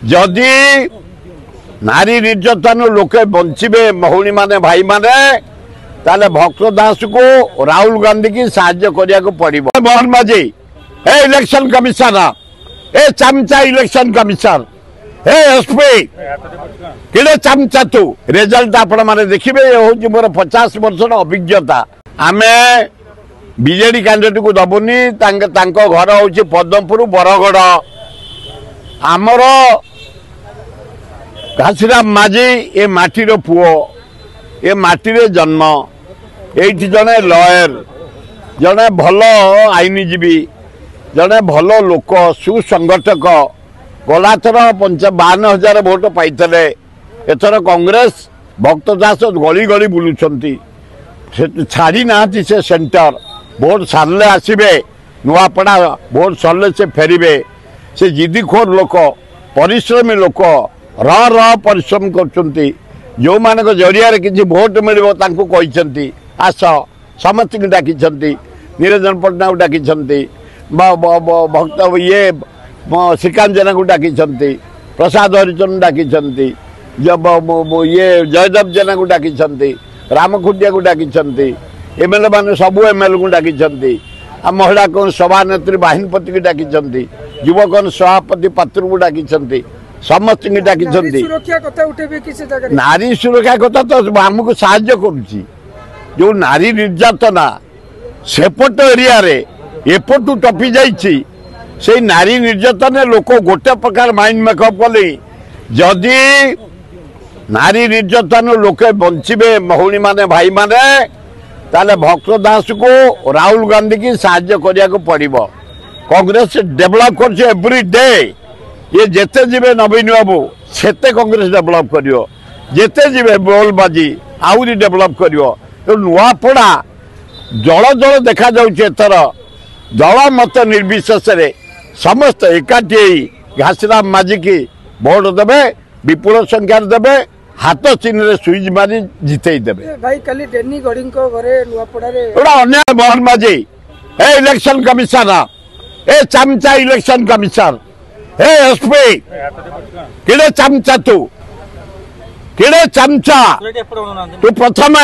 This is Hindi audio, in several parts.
जदि नारी निर्यातन लोके बंचे महुणी माने भाई माने ताले भक्त दास को राहुल गांधी की साहाय्य करिया को पड़िबो। मोहन माझी ए इलेक्शन कमिशनर ए चमचा इलेक्शन कमिशनर ए एसपी किड़े चमचा तू रिजल्ट आपण माने देखिबे। ये होची मोर 50 वर्ष अभिज्ञता। आमे बीजेडी कैंडिडेट को दबुनी तांको घर होची पद्मपुर बरगड़। आमर घासीराम माझी ए माटीर पुओ ए माटी जन्म एठी जने लॉयर जने भल आईनजीवी जने भल लोक सुसंगठक गला थर 52,000 भोट पाइले। एथर कांग्रेस भक्त दास गली गली बुलुंट छाड़ी ना से सेंटर भोट सारे आसबे नुआपड़ा भोट सरले से फेरबे। से जिद्दीखोर लोक परिश्रमी लोक र परिश्रम कर जो मान जरिया किसी भोट मिल आस समस्त डाकी निरंजन पट्टनायक डाकी भक्त ये श्रीकांत जेना को डाकी प्रसाद हरिचंद डाकी ये जयदेव जेना को डाकी रामखुंडिया को डाकी एमएलए मान सबू एमएलए को डाकी महिला कौन सभानेत्री बाहिनीपति की डाकी युवक सभापति पात्र को डाकी समस्त डाकी नारी सुरक्षा कथा तो आमको साहाय्य करुच्ची। जो नारी निर्यातना सेपट एरिया रे एपटू टपी जाइछि से नारी निर्यातन लोक गोटे प्रकार माइंड मेकअप कले। जदि नारी निर्यातन लोके बंचे महुणी माने भाई माने ताले भक्त दास को राहुल गांधी की साहाय्य करिया को पड़िबो। कांग्रेस डेवलप कर एवरी डे। ये जेते जीवे नवीन बाबू सेते कांग्रेस डेवलप करियो जेते जीवे बोल बाजी आउरी डेवलप करियो। तो नुआपड़ा जल जल देखा जाउछे एथर दल मत निर्विशेष रे समस्त एकाठी घासीराम माझी की भोट देबे विपुल संख्यार देबे हाथ चिन्ह रे सुइज मारी जितई देबे। भाई कली डेनी गडिंग को घरे नुआपड़ा रे ओडा अन्याय मोहन माझी ए इलेक्शन कमिशनर ए चमचा इलेक्शन कमिशनर ए एसपी किड़े चमचा तू किड़े चमचा तू प्रथम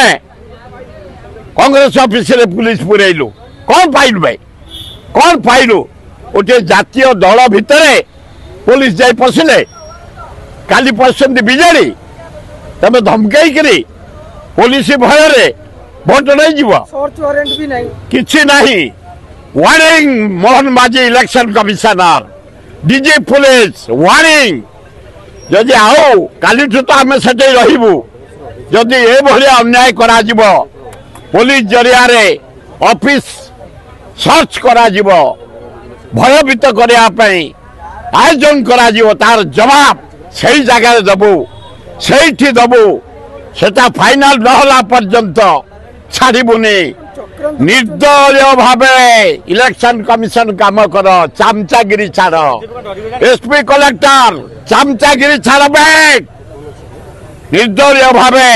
कांग्रेस ऑफिस रे पुलिस पुरैलु कौन पाइलु भाई कौन पाइलु गोटे जातीय दल भितर पुलिस जाई पशिले काली पसंद बिजेडी तमे धमकाई करी पुलिस भय रे भोट नहीं जीव सर्च वारंट भी नहीं किछि नहीं। वार्निंग मोहन माझी election commissioner DG police warning जदि आओ काली तो आम से रही जदि ए भलिया अन्याय करा जीवो पुलिस जरिया रे ऑफिस सर्च करा जीवो भयभीत करने आयोजन करा जीवो तार जवाब सही जगह दबू से दबू सेटा फाइनल रहला पर्यंत छाड़बुनि। निर्दलीय भावे इलेक्शन कमिशन काम कर चामचागिरी छाड़ एसपी कलेक्टर चामचागिरी छाड़ निर्दलीय भावे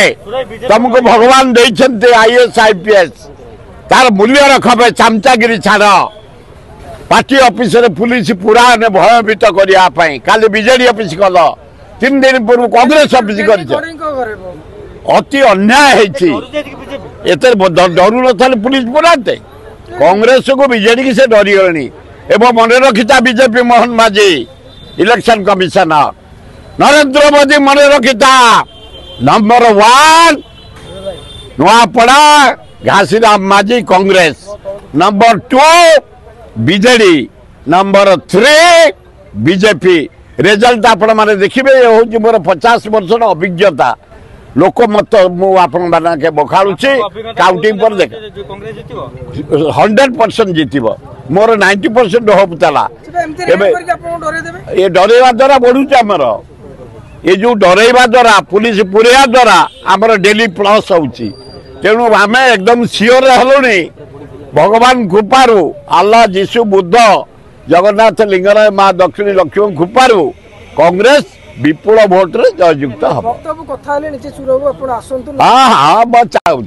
तुमको भगवान देइछन्ते आईएएस आईपीएस तार मूल्य रखबे चामचागिरी छाड़ पार्टी ऑफिस रे पुलिस पूरा ने भयभीत करिया पई काली बीजेडी ऑफिस कल 3 दिन पूर्व कांग्रेस ऑफिस कर अति अन्याय है। डरू न पुलिस पुराते कांग्रेस को बीजेडी की से डरी गलनी एवं मन रखिता बीजेपी मोहन माझी इलेक्शन कमिशनर नरेंद्र मोदी मन रखिता नंबर 1 नुआपड़ा घासीराम माझी Congress number 2 BJD number 3 BJP result आपण माने देखिबे। ये होची मोर 50 वर्ष अभिज्ञता लोक मत मुझे बखाड़ुची काउंटिंग पर देख 100% जीतब मोर 90% होप चला। ये डरवा द्वारा बढ़ुच आमर ये जो डरवा द्वारा पुलिस पुरेया द्वारा आमर डेली प्लस होची तेणु आम एकदम सियोर हलुनी भगवान कृपारू अल्लाह जीशु बुद्ध जगन्नाथ लिंगराय माँ दक्षिणी लक्ष्मण कृपारू कांग्रेस विपुल भोट रे जययुक्त हम हाँ हाँ बचाऊ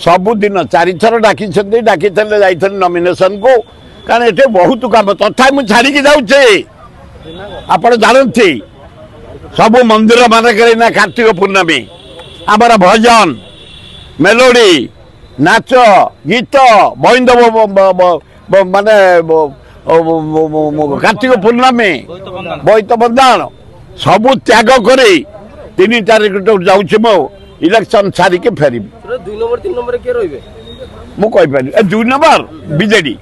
सबुदिन 4 थर डाकी जाइए नॉमिनेशन को कारण ये बहुत काम तथा मुझे छाड़ी जाऊे आप जानते ସବୁ ମନ୍ଦିର ମାନଙ୍କରେ ନା କାର୍ତ୍ତିକ ପୂର୍ଣ୍ଣମୀ ଆମର ଭଜନ ମେଲୋଡି ନାଚ ଗୀତ ବୈନ୍ଦବ ମାନେ କାର୍ତ୍ତିକ ପୂର୍ଣ୍ଣମୀ ବୋଇତ ବନ୍ଦାଣ ସବୁ ତ୍ୟାଗ କରି 3 ତାରିଖ ଯାଉଛି ମୁଁ ଇଲେକ୍ସନ ସାରିକି ଫେରିବି। 2 ନମ୍ବର 3 ନମ୍ବର କିଏ ରହିବେ ମୁଁ କହିପାରିବି 2 ନମ୍ବର ବିଜେଡି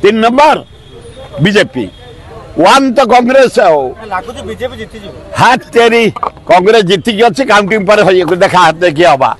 3 ନମ୍ବର ବିଜେପି 1 ତ କଂଗ୍ରେସ ଆଉ ଲାଗୁଛି ବିଜେପି ଜିତିଯିବ। ହାତ ତେରି କଂଗ୍ରେସ ଜିତିକି ଅଛି କାଉଣ୍ଟିଂ ପରେ ଦେଖା ଦେଖି ହବା।